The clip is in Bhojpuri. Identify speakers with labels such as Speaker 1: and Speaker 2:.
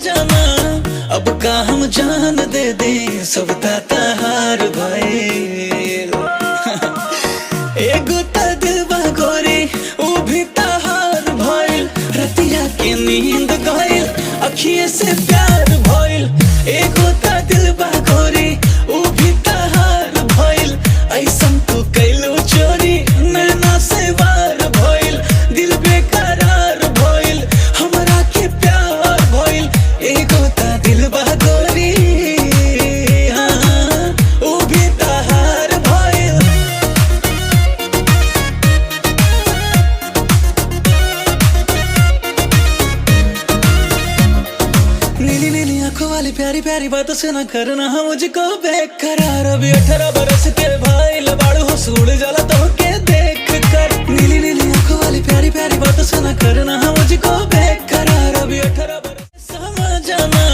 Speaker 1: जाना अब का हम जान दे दे सब ताता हार भइल एगो त दिलबा गोरी ऊ भी तहार भइल रतिया के नींद गइल अखिए से प्यार भइल एगो त दिलबा गोरी ऊ भी तहार भइल ऐसन तू कैलो चोरी नैना से वार भइल दिल बेकरार भइल हमरा के प्यार भइल एगो त दिलबा गोरी हाँ, ऊ भी तहार भइल नीली नीली आंखों वाली प्यारी प्यारी बातों से ना करना हम मुझको बेकरार अभी 18 बरस के भाई लबाड़ू हो सूड़ जाला तो के देख कर नीली नीली आंखों वाली प्यारी प्यारी बातों से ना करना हम मुझको बेकरार अभी 18 बरस समझ जाना